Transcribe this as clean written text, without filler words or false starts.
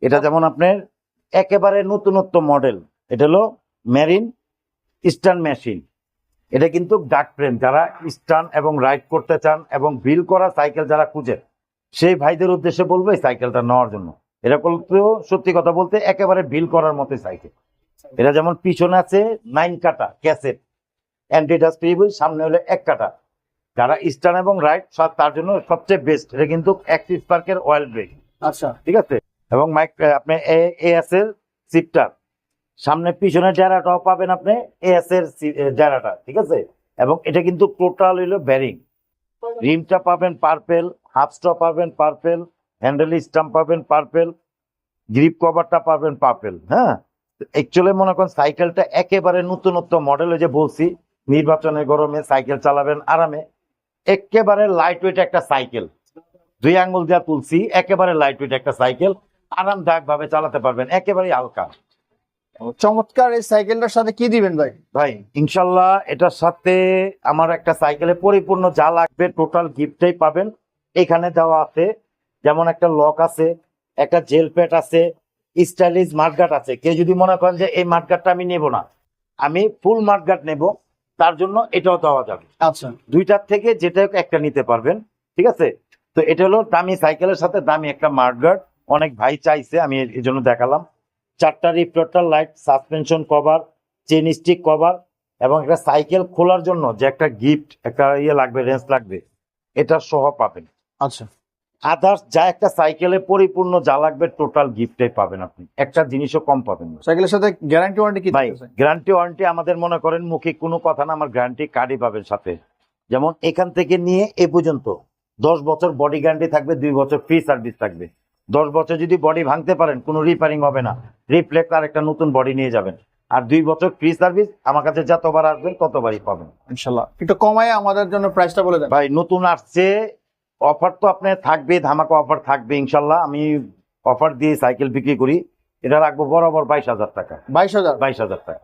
এটা যেমন আপনার একেবারে নতুনত্ব মডেল, এটা হলো মেরিন স্টান মেশিন। এটা কিন্তু ডাক ফ্রেম, যারা স্টান এবং রাইড করতে চান এবং বিল করা সাইকেল যারা খুঁজেন সেই ভাইদের উদ্দেশ্যে বলবো এই সাইকেলটা নেওয়ার জন্য। এটা করতেও সত্যি কথা বলতে একেবারে বিল করার মতো সাইকেল। এটা যেমন পিছনে আছে 9 কাটা ক্যাসেট অ্যান্টিডাস্ট টেবিল, সামনে হলো 1 কাটা। যারা স্টান এবং রাইড তার জন্য সবচেয়ে বেস্ট। এটা কিন্তু অ্যাক্সিস পার্কের অয়েল ব্রেক। আচ্ছা, ঠিক আছে। এবং মাইক আপনি এএস এর সিফটার, সামনে পিছনে জায়গাটাও পাবেন আপনি এএস এর জায়গাটা। ঠিক আছে। এবং এটা কিন্তু টোটাল হইলো ব্যারিং। রিমটা পাবেন পার্পেল, হাফ স্টপ পাবেন পার্পেল, হ্যান্ডেল স্টাম্প পাবেন পার্পেল, গ্রিপ কভারটা পাবেন পার্পেল। হ্যাঁ, অ্যাকচুয়ালি মনে করেন সাইকেলটা একেবারে নতুনত্ব মডেল। ওই যে বলছি নির্বাচনের গরমে সাইকেল চালাবেন আরামে, একেবারে লাইট ওয়েট একটা সাইকেল। 2 আঙ্গুল যা তুলছি, একেবারে লাইট ওয়েট একটা সাইকেল, আরামদায়ক ভাবে চালাতে পারবেন, একেবারে হালকা। চমৎকার। এই সাইকেলটার সাথে কি দিবেন ভাই? ভাই ইনশাল্লাহ এটার সাথে আমার একটা সাইকেলে পরিপূর্ণ যা লাগবে টোটাল গিফটটাই পাবেন। এখানে দেওয়া আছে যেমন একটা লক আছে, একটা জেল প্যাড আছে, স্টাইলিশ মাঠগার্ড আছে। কেউ যদি মনে করেন যে এই মাঠগার্ডটা আমি নেব না, আমি ফুল মাঠগার্ড নেব, তার জন্য এটাও দেওয়া যাবে। আচ্ছা, দুইটার থেকে যেটা একটা নিতে পারবেন। ঠিক আছে। তো এটা হলো দামি সাইকেলের সাথে দামি একটা মাঠগার্ড। অনেক ভাই চাইছে, আমি এই জন্য দেখালাম। 4টা reflector light, suspension cover, chain stick cover, এবং একটা সাইকেল খোলার জন্য যে একটা গিফট, একটা লাগবে, রেঞ্চ লাগবে, এটা সহ পাবেন। আচ্ছা। আদার্স যা একটা সাইকেলে পরিপূর্ণ যা লাগবে টোটাল গিফটে পাবেন আপনি, একটা জিনিসও কম পাবেন না। সাইকেলের সাথে গ্যারান্টি ওয়ারেন্টি কি ভাই থাকছে? গ্যারান্টি ওয়ারেন্টি আমাদের মনে করেন মুখে কোনো কথা না, আমার গ্যারান্টি কার্ডই পাবেন সাথে। যেমন এখান থেকে নিয়ে এ পর্যন্ত 10 বছর বডি গ্যারান্টি থাকবে, 2 বছর ফ্রি সার্ভিস থাকবে। 10 বছর যদি বডি ভাঙতে পারেন কোনো রিপেয়ারিং হবে না, রিপ্লেস আর একটা নতুন বডি নিয়ে যাবেন। আর 2 বছর ফ্রি সার্ভিস, আমার কাছে যতবার আসবেন ততবারই পাবেন ইনশাআল্লাহ। একটু কমায় আমাদের জন্য প্রাইসটা বলে দেন ভাই। নতুন আসছে, অফার তো আপনার থাকবে, ধামাকা অফার থাকবে ইনশাল্লাহ। আমি অফার দিয়ে সাইকেল বিক্রি করি, এটা রাখবো বরাবর 22,000 টাকা। 22,000। 22,000 টাকা।